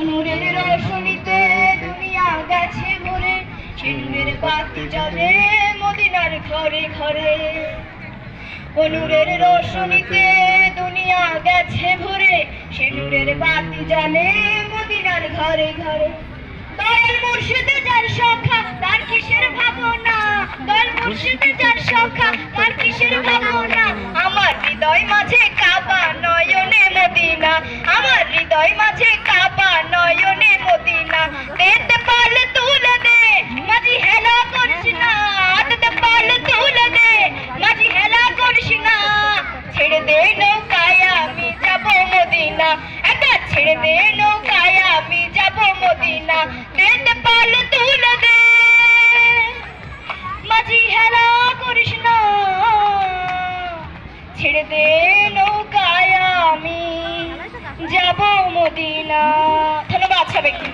নূরের রোশনীতে দুনিয়া গেছে ভরে, সে নূরের বাতি জ্বলে মদিনার ঘরে ঘরে। ও নূরের রোশনীতে দুনিয়া গেছে ভরে, সে নূরের বাতি জ্বলে মদিনার ঘরে ঘরে। দয়াল মুর্শিদে যার সখা তার কিসের ভাবনা, দয়াল মুর্শিদে যার সখা তার কিসের ভাবনা। আমার হৃদয় মাঝে কাবা নয়নে মদিনা, আমার হৃদয় মাঝে কাবা নয়নে মদিনা। তেতে পাল তুলে দে মাঝি হেলা করিস না, তেতে পাল তুলে দে মাঝি হেলা করিস না। ছেড়ে দে নৌকায় আমি যাব মদিনা, একা ছেড়ে দে নৌকায় আমি যাব মদিনা। তেতে পাল তুলে দে মাঝি হেলা করিস না, ছেড়ে দে নৌকায় আমি যাব মদিনা। ধন্যবাদ সবাইকে।